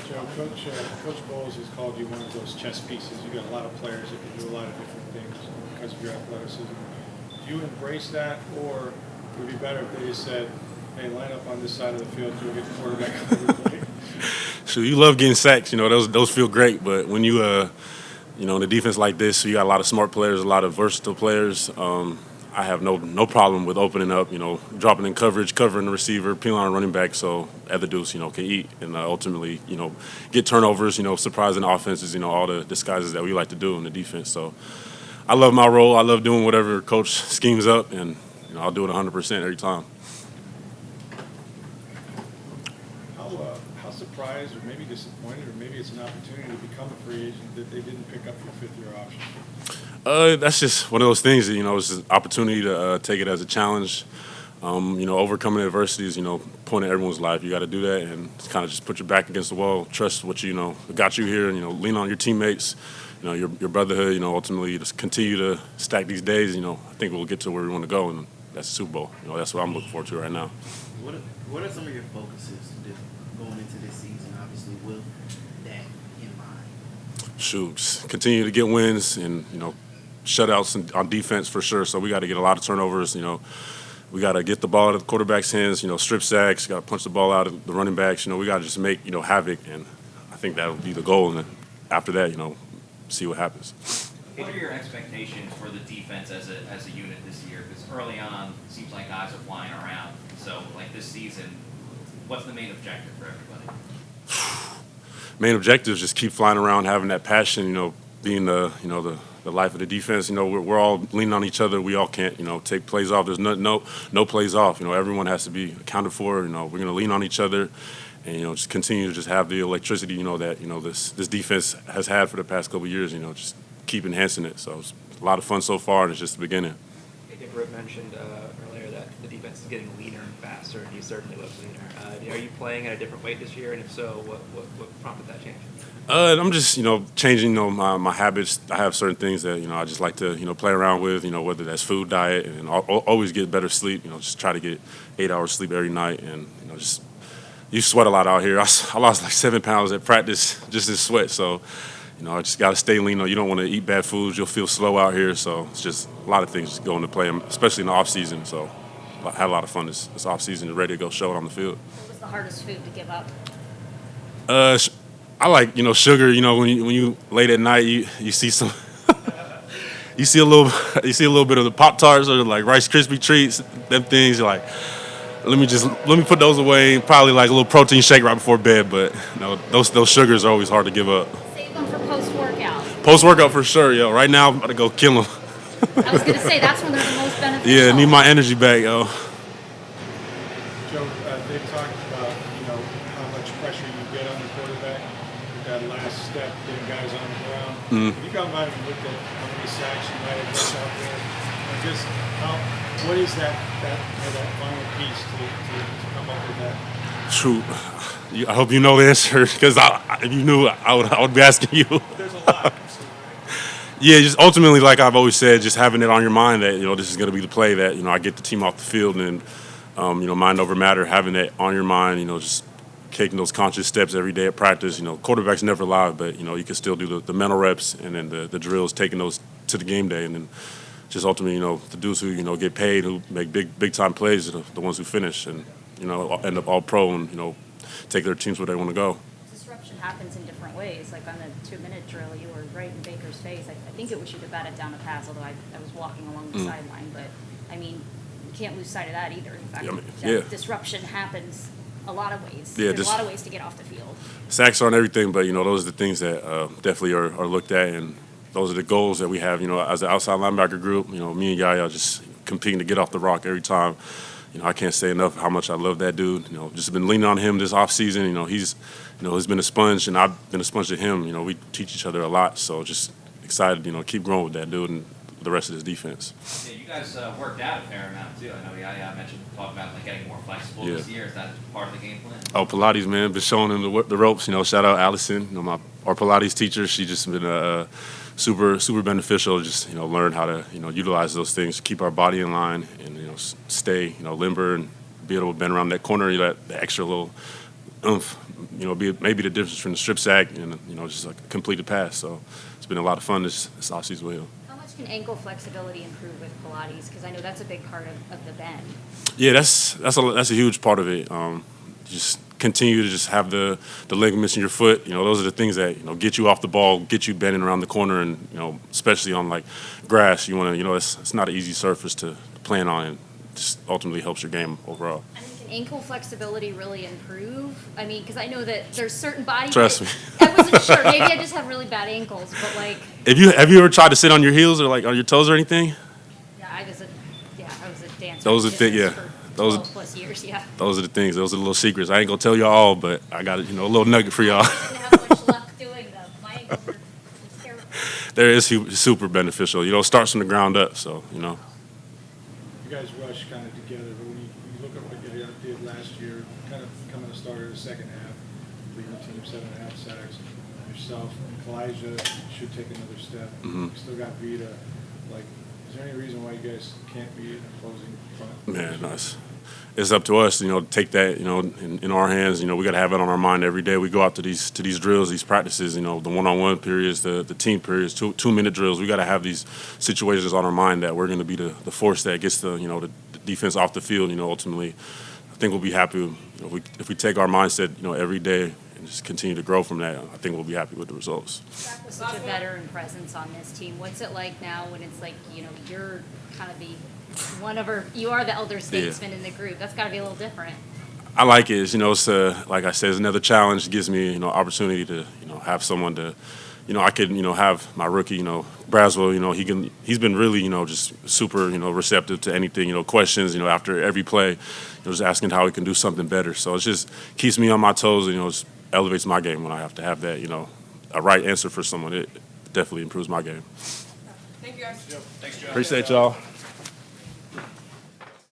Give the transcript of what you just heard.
Joe, Coach Bowles has called you one of those chess pieces. You got a lot of players that can do a lot of different things because of your athleticism. Do you embrace that, or would it be better if they just said, "Hey, line up on this side of the field, you'll get the quarterback on the play"? So you love getting sacks. Those feel great. But when you in a defense like this, so you got a lot of smart players, a lot of versatile players. I have no problem with opening up, dropping in coverage, covering the receiver, peeling on a running back, so other dudes, can eat and ultimately, get turnovers, surprising offenses, all the disguises that we like to do in the defense. So I love my role. I love doing whatever coach schemes up, and I'll do it 100% every time. How surprised, or maybe disappointed, or maybe it's an opportunity to become a free agent that they didn't pick up your fifth-year option? That's just one of those things that, it's an opportunity to take it as a challenge. Overcoming adversities, point at everyone's life. You got to do that and kind of just put your back against the wall, trust what got you here, and, lean on your teammates, your brotherhood, ultimately just continue to stack these days. I think we'll get to where we want to go, and that's the Super Bowl. That's what I'm looking forward to right now. What are some of your focuses going into this season, obviously, with that in mind? Shoot, continue to get wins and, shutouts on defense for sure. So we got to get a lot of turnovers. We got to get the ball out of the quarterback's hands. Strip sacks. Got to punch the ball out of the running backs. We got to just make havoc, and I think that will be the goal. And then after that, see what happens. What are your expectations for the defense as a unit this year? Because early on, it seems like guys are flying around. So, like this season, what's the main objective for everybody? Main objective is just keep flying around, having that passion. Being the life of the defense. We're all leaning on each other. We all can't take plays off. There's no plays off. Everyone has to be accounted for. We're going to lean on each other, and just continue to just have the electricity. That this defense has had for the past couple of years. Just keep enhancing it. So it's a lot of fun so far, and it's just the beginning. I think Rip mentioned earlier that the defense is getting leaner and faster, and you certainly look leaner. Are you playing at a different weight this year? And if so, what prompted that change? I'm just, changing, my habits. I have certain things that, I just like to, play around with, whether that's food, diet, and always get better sleep, just try to get 8 hours sleep every night. And, just, you sweat a lot out here. I lost like 7 pounds at practice just in sweat. So, I just got to stay lean. You don't want to eat bad foods. You'll feel slow out here. So it's just a lot of things just go into play, especially in the off season. So I had a lot of fun this off season, ready to go show it on the field. What was the hardest food to give up? I like, sugar. When you late at night, you see some, you see a little bit of the Pop-Tarts or like Rice Krispie treats, them things. You're like, let me put those away. Probably like a little protein shake right before bed. But those sugars are always hard to give up. Save them for post-workout. Post-workout for sure, yo. Right now, I'm about to go kill them. I was gonna say that's when they're the most beneficial. Yeah, need my energy back, yo. Joe, they've talked about how much pressure you get on the quarterback. That last step, getting guys on the ground. Have you gone by and looked at how many sacks you might have done out there? And just what is that final piece to come up with that? True. I hope you know the answer, because if you knew, I would be asking you. There's a lot. Yeah, just ultimately, like I've always said, just having it on your mind that this is going to be the play that I get the team off the field, and mind over matter, having that on your mind, just taking those conscious steps every day at practice. Quarterbacks never lie, but you can still do the mental reps and then the drills, taking those to the game day, and then just ultimately, the dudes who get paid, who make big time plays, are the ones who finish and end up all pro and take their teams where they want to go. Disruption happens in different ways. Like on the 2-minute drill, you were right in Baker's face. I think it was you that batted down a pass, although I was walking along the sideline. But I mean, you can't lose sight of that either. In fact, disruption happens a lot of ways. Yeah, There's a lot of ways to get off the field. Sacks aren't everything, but those are the things that definitely are looked at, and those are the goals that we have. As an outside linebacker group, me and Yaya just competing to get off the rock every time. I can't say enough how much I love that dude. Just been leaning on him this off season. He's been a sponge, and I've been a sponge to him. We teach each other a lot, so just excited. Keep growing with that dude and the rest of his defense. Yeah, you guys worked out a fair amount too. I know Yaya mentioned talking about getting more flexible this year. Is that part of the game plan? Oh, Pilates, man, been showing him the ropes. Shout out Allison, our Pilates teacher. She just been super beneficial. Just learn how to utilize those things, keep our body in line, and stay limber and be able to bend around that corner, that the extra little oomph, maybe the difference between the strip sack and, just like a completed pass. So it's been a lot of fun this offseason with him. How much can ankle flexibility improve with Pilates? Because I know that's a big part of the bend. Yeah, that's a huge part of it. Just continue to just have the ligaments in your foot. Those are the things that get you off the ball, get you bending around the corner, and especially on like grass, you want to it's not an easy surface to plan on. It just ultimately helps your game overall. I mean, can ankle flexibility really improve? I mean, because I know that there's certain body. Trust me. I wasn't sure. Maybe I just have really bad ankles, but like. Have you ever tried to sit on your heels or like on your toes or anything? Yeah, I was a dancer. Those are for those 12 plus years. Yeah. Those are the things. Those are the little secrets. I ain't gonna tell y'all all, but I got a little nugget for y'all. I didn't have much luck doing them. My ankles were terrible. There is super beneficial. Starts from the ground up. So You guys rush kind of together, but when you look at what Yaya did last year, kind of becoming a starter in the second half, leading the team 7.5 sacks, yourself, Elijah should take another step. You still got Vita. Like, is there any reason why you guys can't be in a closing front? Man, nice. It's up to us, to take that, in our hands. We got to have it on our mind every day. We go out to these drills, these practices, the one-on-one periods, the team periods, 2-minute drills. We got to have these situations on our mind that we're going to be the force that gets the defense off the field. Ultimately, I think we'll be happy if we take our mindset, every day and just continue to grow from that. I think we'll be happy with the results. Zach was such a veteran presence on this team. What's it like now when it's like you're kind of you are the elder statesman in the group? That's got to be a little different. I like it. It's, like I said, it's another challenge. It gives me, opportunity to, have someone to, I could, have my rookie, Braswell, he's been really, just super, receptive to anything, questions, after every play, just asking how he can do something better. So it just keeps me on my toes, just elevates my game when I have to have that, a right answer for someone. It definitely improves my game. Thank you, guys. Appreciate y'all.